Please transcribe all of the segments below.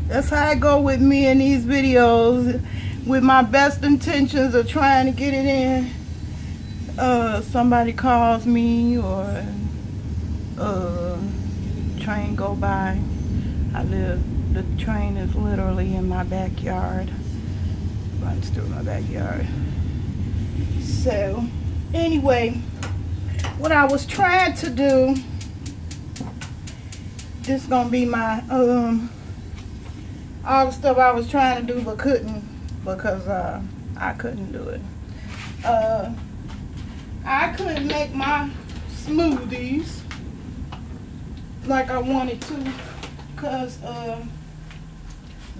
That's how I go with me in these videos, with my best intentions of trying to get it in. Somebody calls me, or train go by. The train is literally in my backyard, runs through my backyard. So anyway, what I was trying to do, this is gonna be my all the stuff I was trying to do but couldn't, because I couldn't do it. I couldn't make my smoothies like I wanted to, because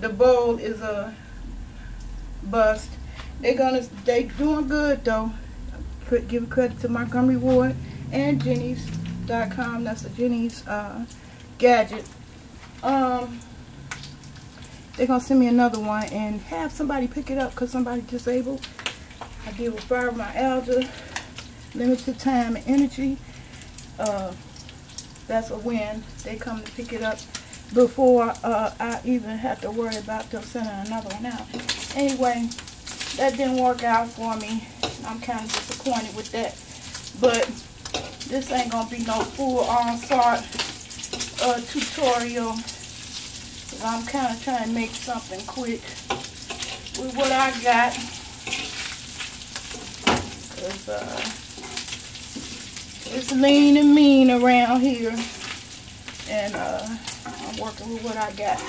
the bowl is a bust. They doing good though. Give credit to my Gum Reward and Jenny's.com. That's a Jenny's gadget. They're gonna send me another one and have somebody pick it up, because somebody disabled. I deal with fibromyalgia, limited time and energy. That's a win. They come to pick it up before I even have to worry about them sending another one out. Anyway, that didn't work out for me. I'm kind of disappointed with that. But this ain't gonna be no full onslaught tutorial. I'm kind of trying to make something quick with what I got. Cause it's lean and mean around here, and I'm working with what I got.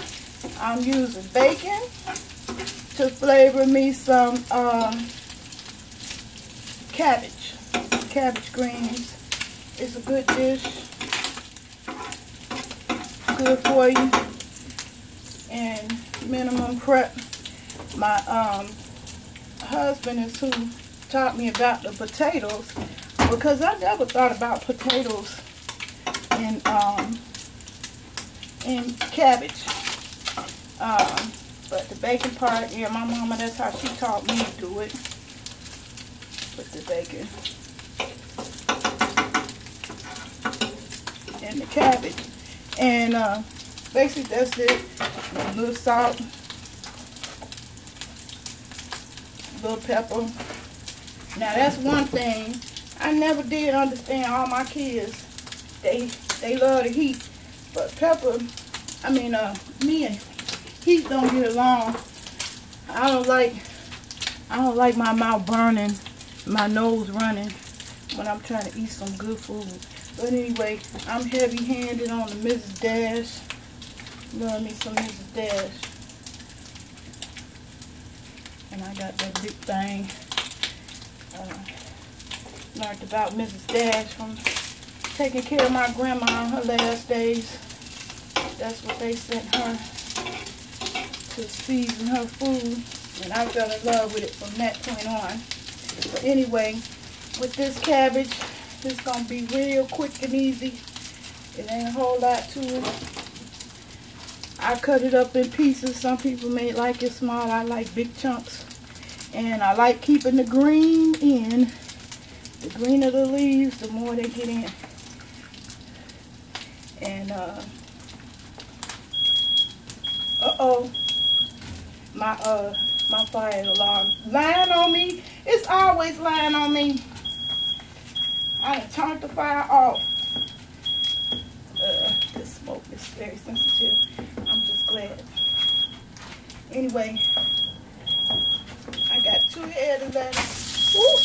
I'm using bacon to flavor me some cabbage greens. It's a good dish, good for you, and minimum prep. My husband is who taught me about the potatoes, because I never thought about potatoes in cabbage. But the bacon part, yeah, my mama, that's how she taught me to do it. Put the bacon and the cabbage, and basically that's it. A little salt, a little pepper. Now that's one thing I never did understand. All my kids, they love the heat, but pepper, me and heat don't get along. I don't like my mouth burning, my nose running when I'm trying to eat some good food. But anyway, I'm heavy-handed on the Mrs. Dash. Love me some Mrs. Dash. And I got that big thing. Learned about Mrs. Dash from taking care of my grandma in her last days. That's what they sent her to season her food. And I fell in love with it from that point on. But anyway, with this cabbage, it's going to be real quick and easy. It ain't a whole lot to it. I cut it up in pieces. Some people may like it small. I like big chunks. And I like keeping the green in. The greener the leaves, the more they get in. And, uh-oh. My fire alarm lying on me. It's always lying on me. I done turned the fire off. This smoke is very sensitive. I'm just glad. Anyway, I got 2 heads of lettuce. Woo!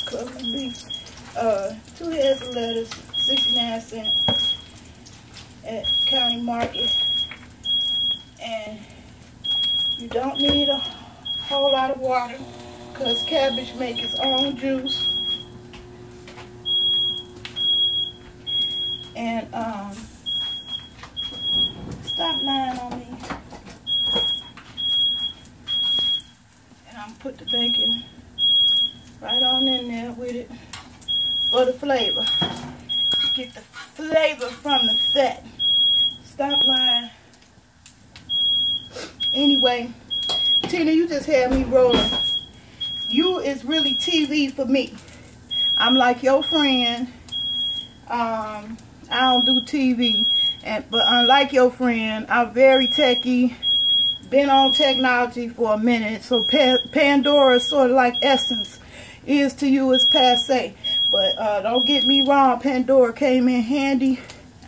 Close beef. 2 heads of lettuce, 69 cents at County Market. And you don't need a whole lot of water, because cabbage makes its own juice. And stop lying on me. And I'm put the bacon right on in there with it for the flavor. Get the flavor from the fat. Stop lying. Anyway, Tina, you just had me rolling. You is really TV for me. I'm like your friend. I don't do TV. But unlike your friend, I'm very techie. Been on technology for a minute. So Pandora is sort of like Essence. Is to you is passe. But don't get me wrong, Pandora came in handy.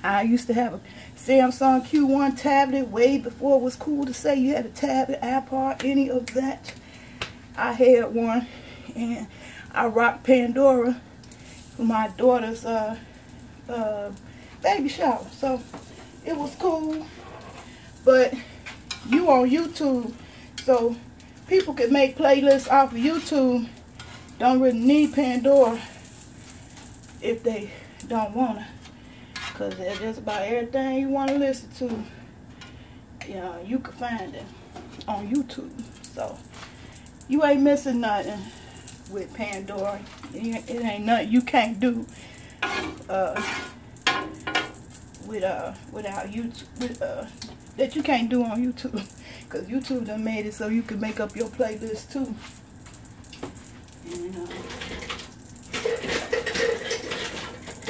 I used to have a Samsung Q1 tablet way before it was cool to say you had a tablet, iPod, any of that. I had one, and I rocked Pandora for my daughter's baby shower. So it was cool. But you on YouTube, so people can make playlists off of YouTube. Don't really need Pandora if they don't want to. Because there's just about everything you want to listen to, you know, you can find it on YouTube. So you ain't missing nothing with Pandora. It ain't nothing you can't do without YouTube, that you can't do on YouTube. Because YouTube done made it so you can make up your playlist too. And,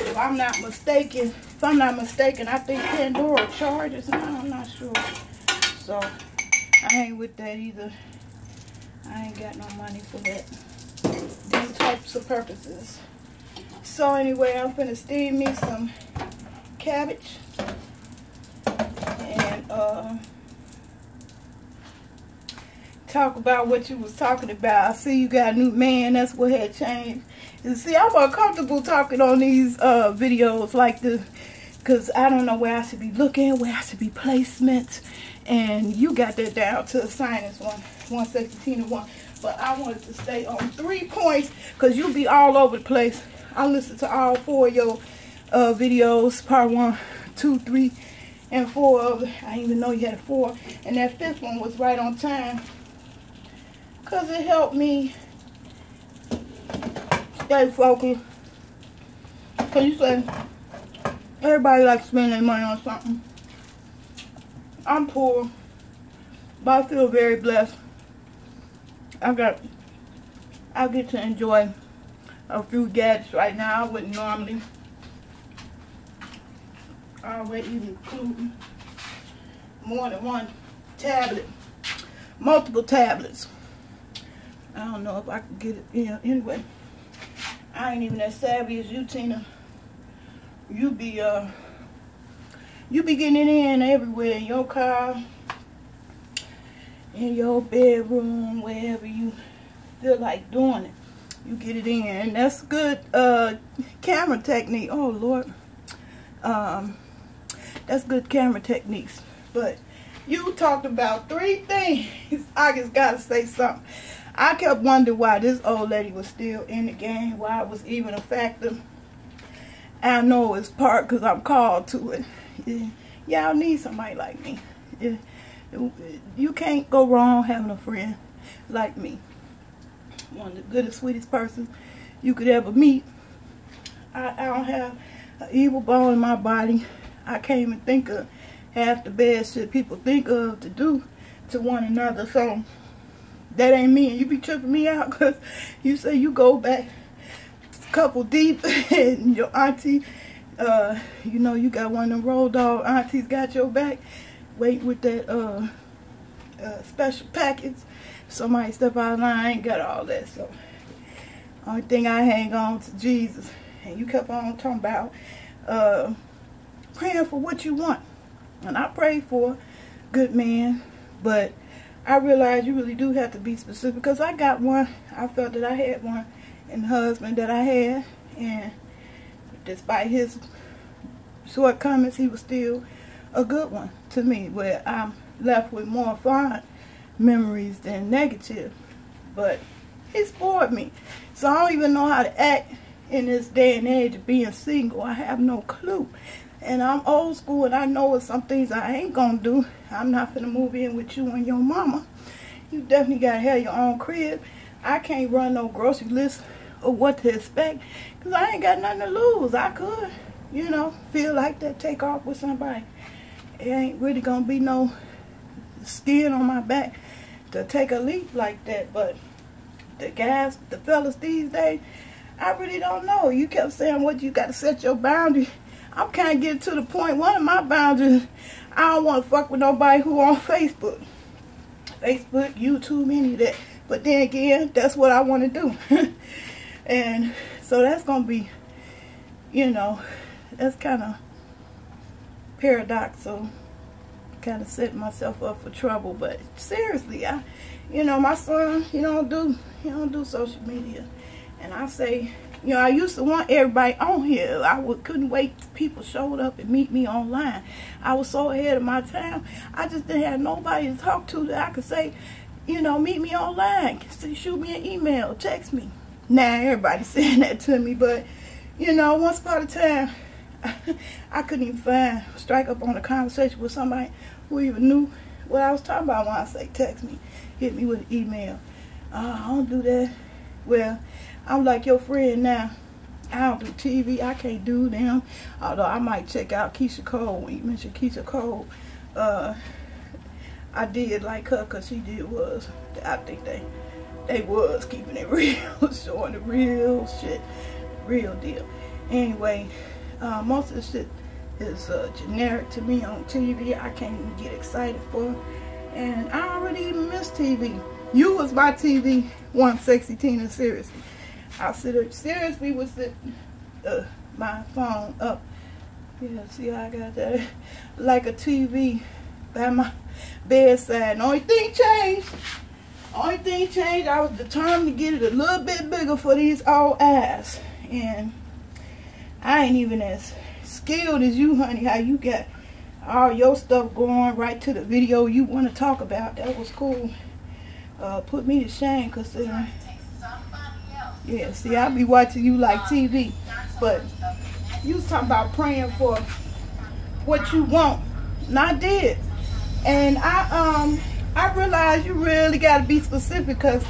if I'm not mistaken, I think Pandora charges now. I'm not sure. So I ain't with that either. I ain't got no money for that. These types of purposes. So anyway, I'm finna steam me some cabbage and talk about what you was talking about. I see you got a new man. That's what had changed. And see, I'm uncomfortable talking on these videos like this because I don't know where I should be looking, where I should be placement, and you got that down to a science. 1SEXYTINA1. But I wanted to stay on 3 points because you be all over the place. I listened to all 4 of your videos, part 1, 2, 3, and 4 of it. I didn't even know you had a 4. And that 5th one was right on time because it helped me stay focused. Because you said everybody likes to spend their money on something. I'm poor, but I feel very blessed. I get to enjoy a few gadgets right now I wouldn't normally. I already include more than one tablet, multiple tablets. I don't know if I can get it, you know, anyway. I ain't even as savvy as you, Tina. You be getting it in everywhere, in your car, in your bedroom, wherever you feel like doing it. You get it in, and that's good camera technique. Oh Lord, that's good camera techniques. But you talked about 3 things. I just gotta say something. I kept wondering why this old lady was still in the game, why it was even a factor. I know it's part because I'm called to it. Y'all need somebody like me. You can't go wrong having a friend like me. One of the goodest, sweetest persons you could ever meet. I don't have an evil bone in my body. I can't even think of half the bad shit people think of to do to one another. So that ain't me. And you be tripping me out because you say you go back a couple deep and your auntie, you know, you got one of them road dog aunties got your back. Wait with that special package. Somebody step out of line, I ain't got all that. So only thing I hang on to Jesus. And you kept on talking about praying for what you want. And I prayed for a good man, but I realized you really do have to be specific because I got one. I felt that I had one in the husband that I had, and despite his shortcomings, he was still a good one to me, where I'm left with more fond memories than negative. But he spoiled me, so I don't even know how to act in this day and age of being single. I have no clue, and I'm old school, and I know some things I ain't gonna do. I'm not finna move in with you and your mama. You definitely gotta have your own crib. I can't run no grocery list of what to expect because I ain't got nothing to lose. I could, you know, feel like that, take off with somebody. It ain't really gonna be no skin on my back to take a leap like that. But the guys, the fellas these days, I really don't know. You kept saying what you got to set your boundaries. I'm kind of getting to the point, one of my boundaries, I don't want to fuck with nobody who on Facebook. Facebook, YouTube, any of that. But then again, that's what I want to do. And so that's going to be, you know, that's kind of paradoxical. Kind of setting myself up for trouble. But seriously, you know, my son, he don't do social media. And I say, you know, I used to want everybody on here. Couldn't wait till people showed up and meet me online. I was so ahead of my time. I just didn't have nobody to talk to that I could say, you know, meet me online. Shoot me an email, text me. Now everybody's saying that to me, but, you know, once upon a time, I couldn't even strike up on a conversation with somebody who even knew what I was talking about when I say text me, hit me with an email. I don't do that. Well, I'm like your friend now. I don't do TV. I can't do them. Although I might check out Keisha Cole. When you mentioned Keisha Cole, I did like her because she was, I think they was keeping it real, showing the real shit, real deal. Anyway, most of the shit is generic to me on TV. I can't even get excited for it. And I already even miss TV. You was my TV, 1SEXYTINA, seriously. I seriously was my phone up. Yeah, see how I got that? Like a TV by my bedside. The only thing changed, I was determined to get it a little bit bigger for these old eyes. And I ain't even as skilled as you, honey, how you got all your stuff going right to the video you want to talk about. That was cool. Put me to shame, because yeah, see, I be watching you like TV, but you was talking about praying for what you want, and I did. And I realized you really got to be specific, because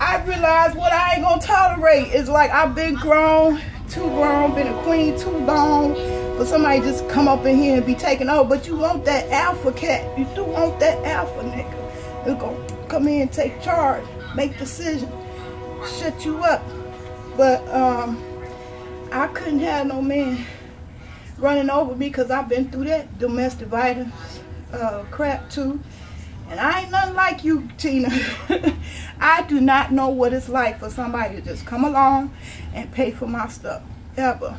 I realized what I ain't gonna tolerate is, like, I've been grown, too grown, been a queen too long for somebody just come up in here and be taken over. But you want that alpha cat. You do want that alpha nigga. Who's gonna come in and take charge, make decisions, shut you up. But I couldn't have no man running over me, because I've been through that domestic violence crap too. And I ain't nothing like you, Tina. I do not know what it's like for somebody to just come along and pay for my stuff, ever.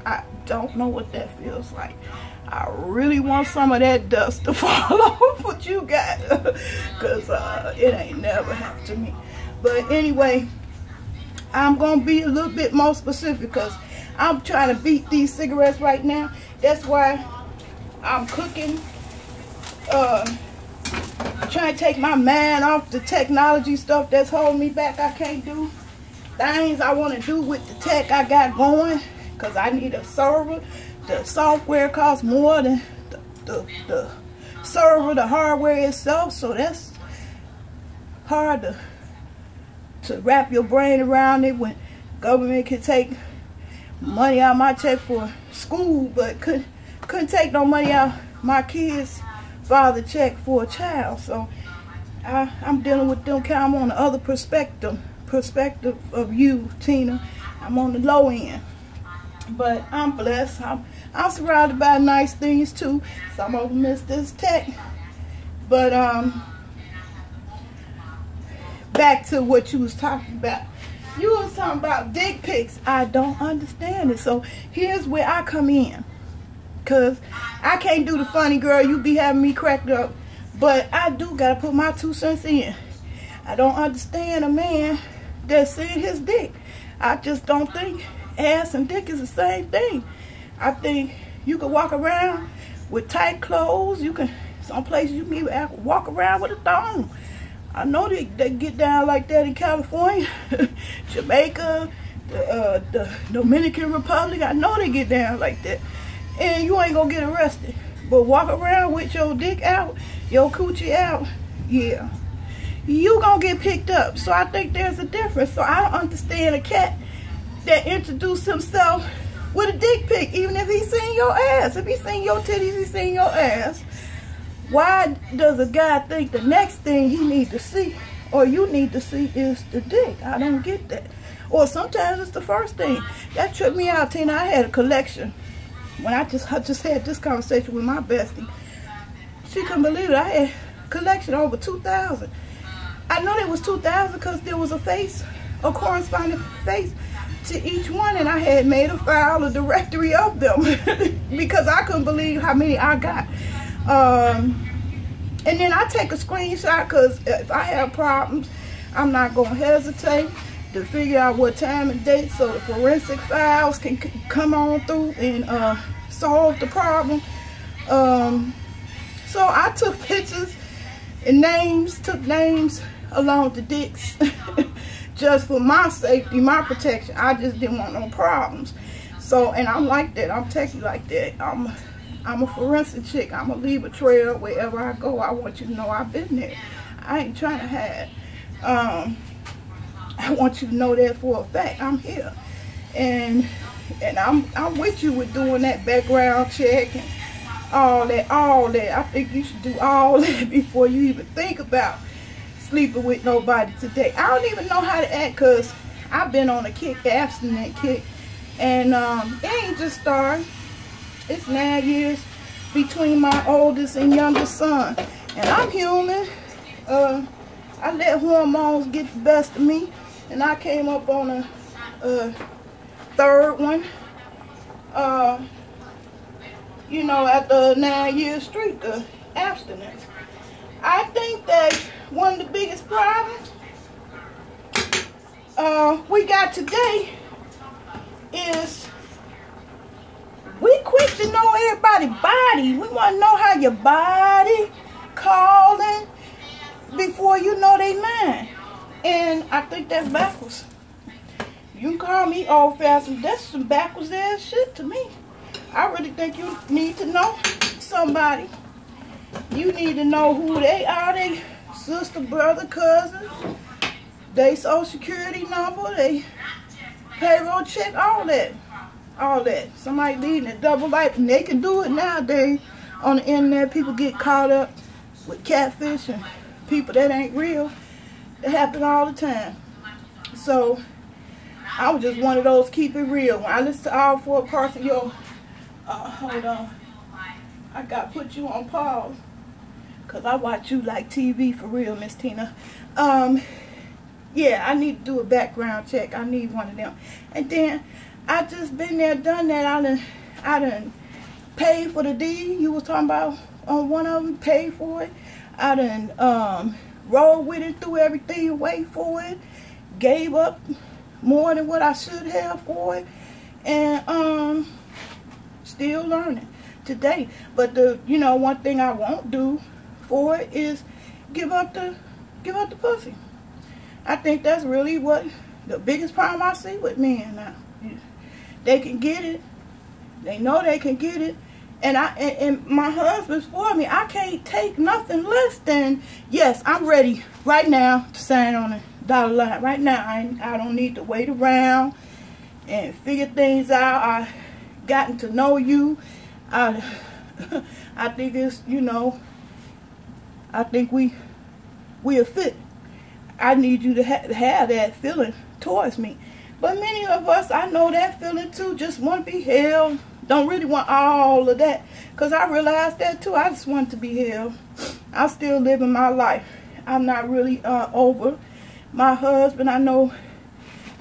I don't know what that feels like. I really want some of that dust to fall off what you got, because it ain't never happened to me. But anyway, I'm going to be a little bit more specific, because I'm trying to beat these cigarettes right now. That's why I'm cooking, trying to take my mind off the technology stuff that's holding me back. I can't do things I want to do with the tech I got going, because I need a server. The software costs more than the server, the hardware itself. So that's hard to wrap your brain around it, when government can take money out of my check for school, but couldn't take no money out of my kids' father check for a child. So I'm dealing with them kind of on the other perspective of you, Tina. I'm on the low end, but I'm blessed. I'm surrounded by nice things too. Some of them miss this tech, but back to what you was talking about. You was talking about dick pics. I don't understand it. So here's where I come in, because I can't do the funny girl. You be having me cracked up, but I do gotta put my 2 cents in. I don't understand a man that's seeing his dick. I just don't think ass and dick is the same thing. I think you can walk around with tight clothes. You can, some places you can even walk around with a thong. I know they get down like that in California, Jamaica, the Dominican Republic. I know they get down like that. And you ain't gonna get arrested. But walk around with your dick out, your coochie out, yeah, you gonna get picked up. So I think there's a difference. So I don't understand a cat that introduced himself with a dick pic, even if he's seen your ass. If he's seen your titties, he's seen your ass. Why does a guy think the next thing he need to see, or you need to see, is the dick? I don't get that. Or sometimes it's the first thing. That tripped me out, Tina. I had a collection when I just had this conversation with my bestie, she couldn't believe it. I had collection over 2,000. I know there was 2,000 because there was a corresponding face to each one, and I had made a file, a directory of them because I couldn't believe how many I got. And then I take a screenshot because if I have problems, I'm not going to hesitate to figure out what time and date so the forensic files can come on through and solve the problem. So I took pictures and took names along the dicks just for my safety, my protection. I just didn't want no problems. So, and I'm like that. I'm techie like that. I'm a forensic chick. I'm gonna leave a trail wherever I go. I want you to know I've been there. I ain't trying to hide. I want you to know that for a fact. I'm here, and I'm with you with doing that background check and all that. I think you should do all that before you even think about sleeping with nobody today. I don't even know how to act because I've been on a kick, abstinent kick, and it ain't just started. It's 9 years between my oldest and youngest son, and I'm human. I let hormones get the best of me, and I came up on a third one. You know, after 9 years streak of abstinence. I think that one of the biggest problems we got today is we quick to know everybody's body. We want to know how your body calling before you know they mind. And I think that's backwards. You can call me old-fashioned. That's some backwards ass shit to me. I really think you need to know somebody. You need to know who they are, they sister, brother, cousin, they social security number, they payroll check, all that. All that. Somebody leading a double life, and they can do it nowadays on the internet. People get caught up with catfish and people that ain't real. It happens all the time. So I was just one of those keep it real. When I listen to all four parts of your hold on, I got to put you on pause because I watch you like TV for real, Miss Tina. Yeah, I need to do a background check. I need one of them. And then I just been there, done that. I done paid for the deed you was talking about on one of them, paid for it. I done rolled with it, threw everything away for it, gave up more than what I should have for it, and still learning today. But one thing I won't do for it is give up the pussy. I think that's really what the biggest problem I see with men now. They can get it. They know they can get it. And my husband's for me. I can't take nothing less than, yes, I'm ready right now to sign on a dotted line. Right now, I don't need to wait around and figure things out. I've gotten to know you. I think it's, I think we are fit. I need you to have that feeling towards me. But many of us, I know that feeling too, just want to be held. Don't really want all of that. Because I realized that too. I just want to be held. I'm still living my life. I'm not really over my husband. I know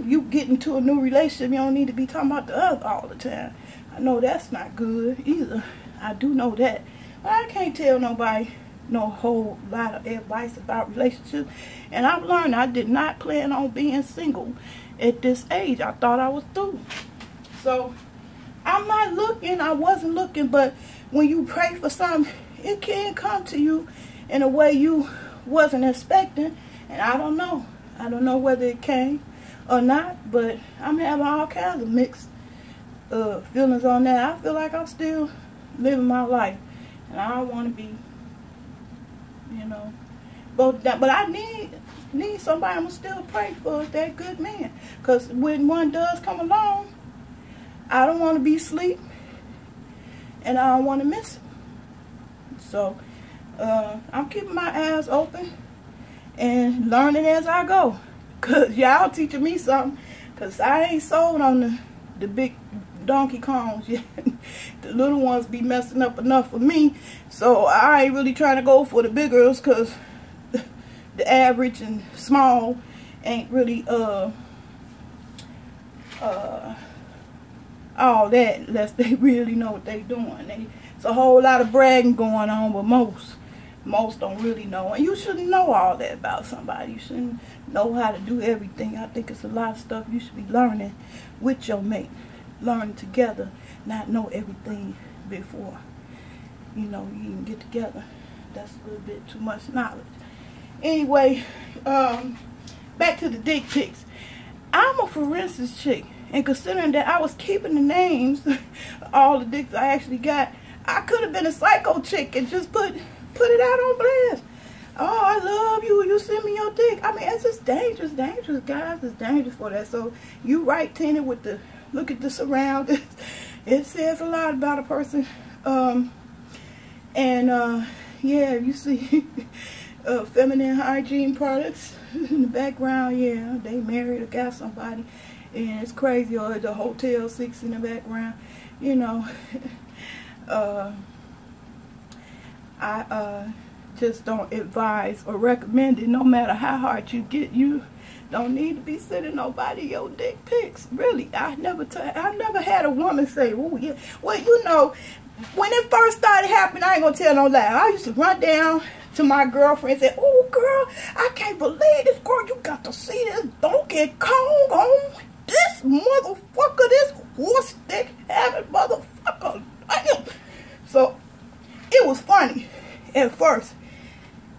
you get into a new relationship, you don't need to be talking about the other all the time. I know that's not good either. I do know that. But I can't tell nobody no whole lot of advice about relationships. And I've learned I did not plan on being single at this age. I thought I was through. So I'm not looking. I wasn't looking. But when you pray for something, it can come to you in a way you wasn't expecting. And I don't know. I don't know whether it came or not. But I'm having all kinds of mixed feelings on that. I feel like I'm still living my life. And I don't want to be, but I need somebody. I'm going to still pray for that good man. Because when one does come along, I don't want to be asleep. And I don't want to miss it. So, I'm keeping my eyes open and learning as I go. Because y'all teaching me something. Because I ain't sold on the big Donkey Kongs yet. the little ones be messing up enough for me. So I ain't really trying to go for the big girls, because the average and small ain't really all that, unless they really know what they doing. It's a whole lot of bragging going on, but most don't really know. And you shouldn't know all that about somebody. You shouldn't know how to do everything. I think it's a lot of stuff you should be learning with your mate, learning together, not know everything before you even get together. That's a little bit too much knowledge. Anyway, back to the dick pics. I'm a forensics chick, and considering that I was keeping the names of all the dicks I actually got, I could have been a psycho chick and just put it out on blast. Oh, I love you. You send me your dick. I mean, it's just dangerous, guys. It's dangerous for that. So you right, Tina, with the look at the surroundings. It says a lot about a person. Yeah, you see feminine hygiene products in the background. Yeah, they married or got somebody, and it's crazy. Or the Hotel 6 in the background. You know, I just don't advise or recommend it. No matter how hard you get, you don't need to be sending nobody your dick pics. Really, I never had a woman say, "Oh yeah." Well, you know, when it first started happening, I ain't gonna tell no lie. I used to run down to my girlfriend and say, "Oh girl, I can't believe this, girl. You got to see this Donkey Kong on this motherfucker, this horse dick having motherfucker." So it was funny at first.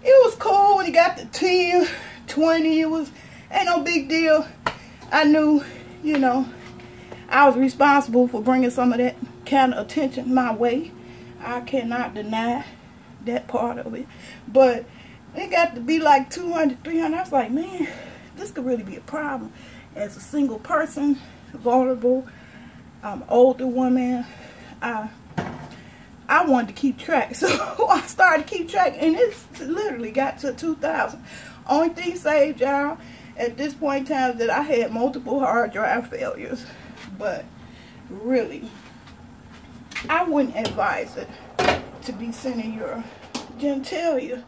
It was cool when he got the 10, 20. It was ain't no big deal. I knew, I was responsible for bringing some of that kind of attention my way. I cannot deny that part of it. But it got to be like 200, 300. I was like, man, this could really be a problem. As a single person, vulnerable, I'm an older woman, I wanted to keep track. So I started to keep track, and it literally got to 2,000. Only thing saved, y'all, at this point in time, that I had multiple hard drive failures. But really, I wouldn't advise it to be sending your genitalia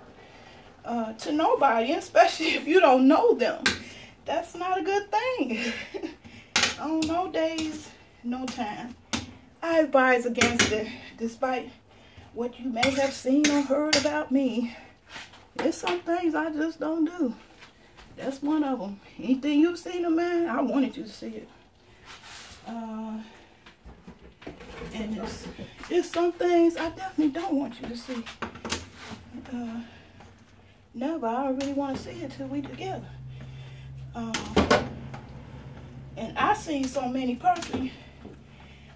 to nobody, especially if you don't know them. That's not a good thing. On no days, no time. I advise against it, despite what you may have seen or heard about me. There's some things I just don't do. That's one of them. Anything you've seen of mine, I wanted you to see it. And there's some things I definitely don't want you to see. Never. I don't really want to see it till we together. And I seen so many personally.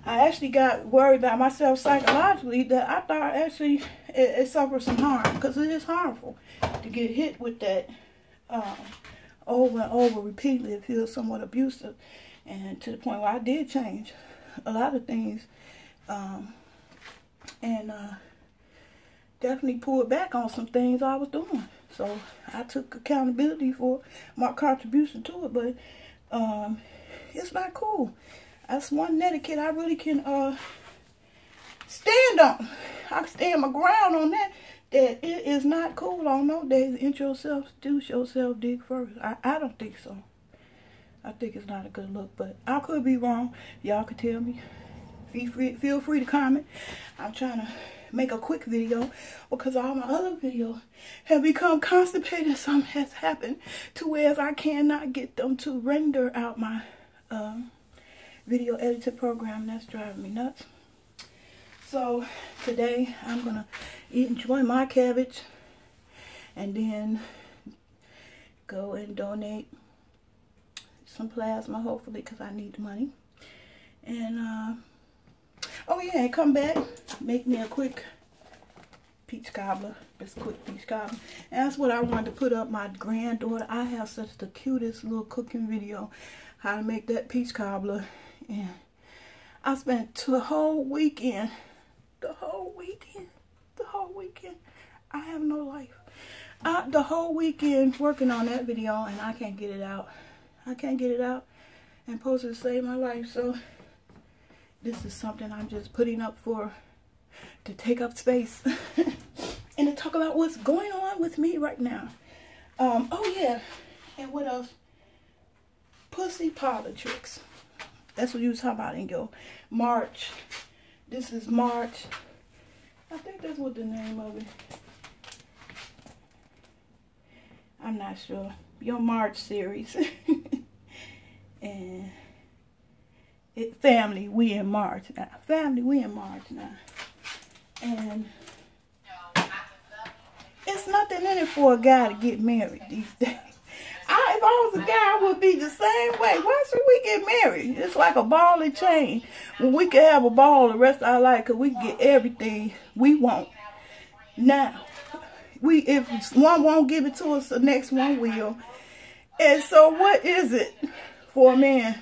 I actually got worried about myself psychologically that I thought actually it suffered some harm, because it is harmful to get hit with that over and over repeatedly. It feels somewhat abusive, and to the point where I did change a lot of things, and definitely pulled back on some things I was doing. So I took accountability for my contribution to it, but it's not cool. That's one etiquette I really can stand on. I can stand my ground on that. That it is not cool on no days. Inch yourself, do yourself dig first. I don't think so. I think it's not a good look, but I could be wrong. Y'all could tell me. Feel free to comment. I'm trying to make a quick video because all my other videos have become constipated. Something has happened to where I cannot get them to render out my video editor program. That's driving me nuts. So today I'm gonna enjoy my cabbage and then go and donate some plasma, hopefully, because I need the money. And oh yeah, and come back, make me a quick peach cobbler. Just a quick peach cobbler. And that's what I wanted to put up. My granddaughter, I have such the cutest little cooking video how to make that peach cobbler. And I spent the whole weekend, I have no life. The whole weekend working on that video, and I can't get it out. I can't get it out and post it to save my life. So This is something I'm just putting up for, to take up space and to talk about what's going on with me right now. Oh yeah, and what else? Pussy politics. That's what you was talking about in your March. This is March. I think that's what the name of it. I'm not sure. Your March series. And family, we in March now. Family, we in March now. And it's nothing in it for a guy to get married these days. If I was a guy, I would be the same way. Why should we get married? It's like a ball and chain. When we can have a ball the rest of our life, because we can get everything we want. Now, if one won't give it to us, the next one will. And so what is it for a man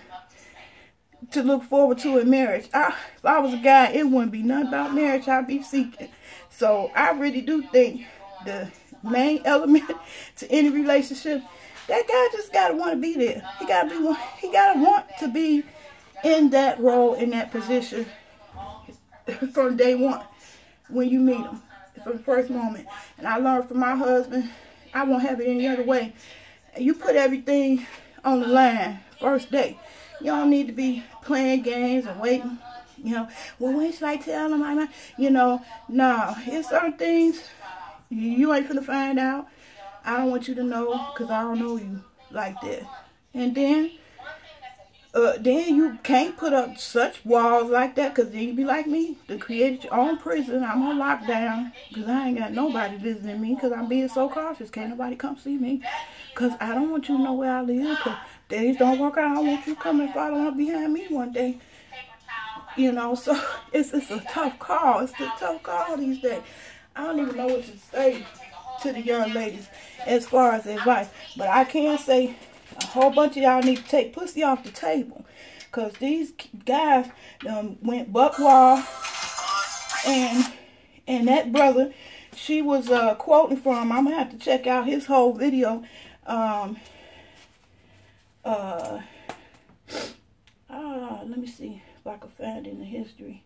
to look forward to in marriage? If I was a guy, it wouldn't be nothing about marriage I'd be seeking. So I really do think the main element to any relationship, that guy just gotta want to be there. He gotta want to be in that role, in that position from day one when you meet him, from the first moment. And I learned from my husband, I won't have it any other way. You put everything on the line first day. You don't need to be playing games and waiting. You know, well, when should I tell him? You know, no. It's certain things you ain't finna find out. I don't want you to know because I don't know you like that. And then you can't put up such walls like that, because then you be like me, to create your own prison. I'm on lockdown because I ain't got nobody visiting me because I'm being so cautious. Can't nobody come see me because I don't want you to know where I live, because things don't work out. I don't want you coming following up behind me one day. You know, so it's a tough call. It's a tough call these days. I don't even know what to say to the young ladies as far as advice, but I can say a whole bunch of y'all need to take pussy off the table, because these guys went buck wild. And that brother, she was quoting from, I'm gonna have to check out his whole video. Let me see if I can find it in the history.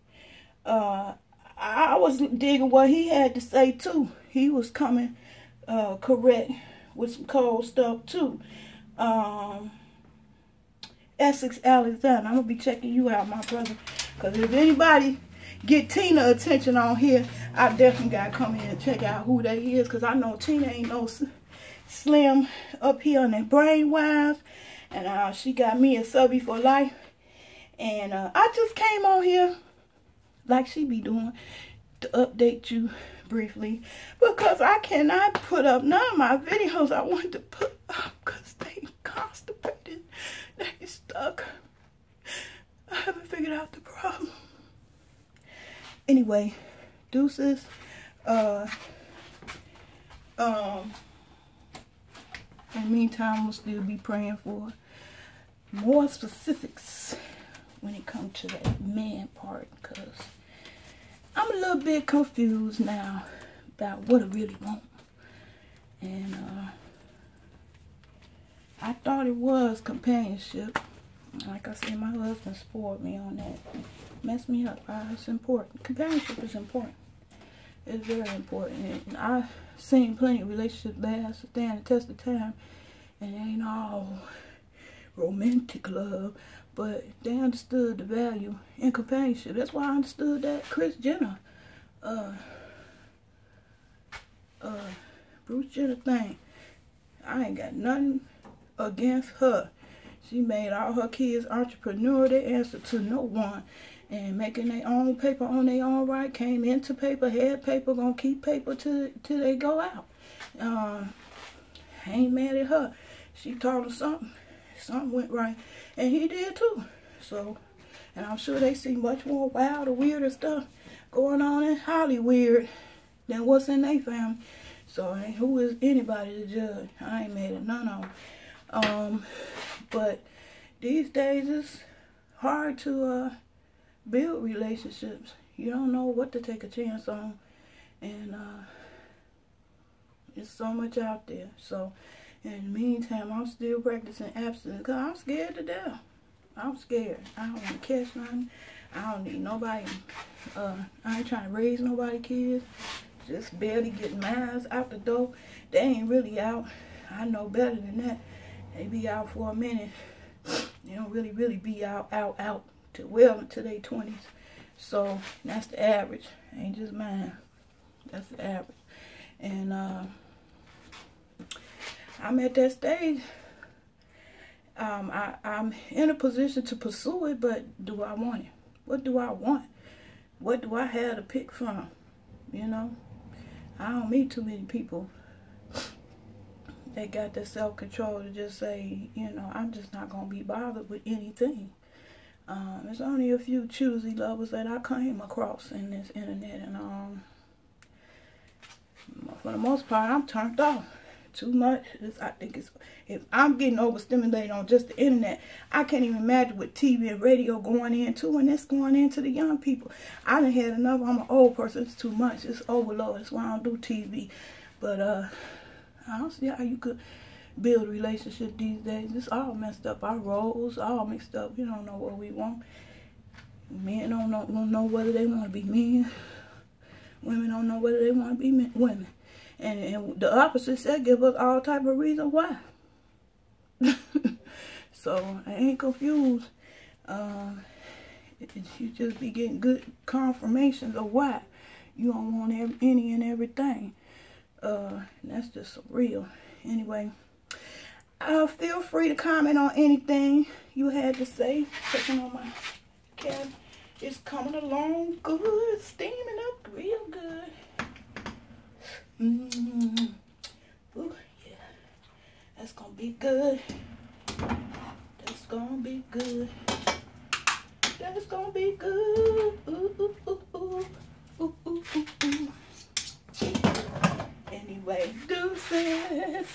I was digging what he had to say too. He was coming correct with some cold stuff too. Essex Alexander, I'm gonna be checking you out, my brother, because if anybody get Tina attention on here, I definitely gotta come in and check out who they is, because I know Tina ain't no slim up here on that brain-wise, and she got me a subby for life. And I just came on here like she be doing to update you briefly, because I cannot put up none of my videos I wanted to put up because they constipated, they stuck. I haven't figured out the problem. Anyway, deuces. In the meantime, we'll still be praying for more specifics when it comes to that man part, because I'm a little bit confused now about what I really want. And I thought it was companionship. Like I said, my husband spoiled me on that. Messed me up. It's important. Companionship is important. It's very important. And I've seen plenty of relationships stand the test of time, and it ain't all romantic love, but they understood the value in companionship. That's why I understood that Kris Jenner, Bruce Jenner thing. I ain't got nothing against her. She made all her kids entrepreneur. They answered to no one, and making their own paper on their own right. Came into paper, had paper, gonna keep paper till they go out. I ain't mad at her. She taught her something. Something went right, and he did too. So, and I'm sure they see much more wild or weirder stuff going on in Hollywood than what's in their family. So, who is anybody to judge? I ain't mad at none of them. But these days it's hard to build relationships. You don't know what to take a chance on, and there's so much out there. So in the meantime, I'm still practicing abstinence because I'm scared to death. I'm scared. I don't want to catch nothing. I don't need nobody. I ain't trying to raise nobody kids. Just barely getting mines out the door. They ain't really out. I know better than that. They be out for a minute. They don't really be out till well into their 20s. So that's the average. Ain't just mine. That's the average. And I'm at that stage. I'm in a position to pursue it, but do I want it? What do I want? What do I have to pick from? You know? I don't meet too many people. They got that self-control to just say, you know, I'm just not going to be bothered with anything. There's only a few choosy lovers that I came across in this internet. And for the most part, I'm turned off. Too much. I think it's, if I'm getting overstimulated on just the internet, I can't even imagine what TV and radio going into, and it's going into the young people. I done had enough. I'm an old person. It's too much. It's overload. That's why I don't do TV. But I don't see how you could build a relationship these days. It's all messed up. Our roles all mixed up. We don't know what we want. Men don't know whether they want to be men. Women don't know whether they want to be women. And the opposite sex give us all type of reason why. So I ain't confused. You just be getting good confirmations of why you don't want any and everything. That's just real. Anyway, feel free to comment on anything you had to say. Checking on my cat. It's coming along good, steaming up real good. Ooh, yeah. That's gonna be good. That's gonna be good. That's gonna be good. Ooh, ooh, ooh, ooh. Ooh, ooh, ooh, ooh. Anyway, deuces.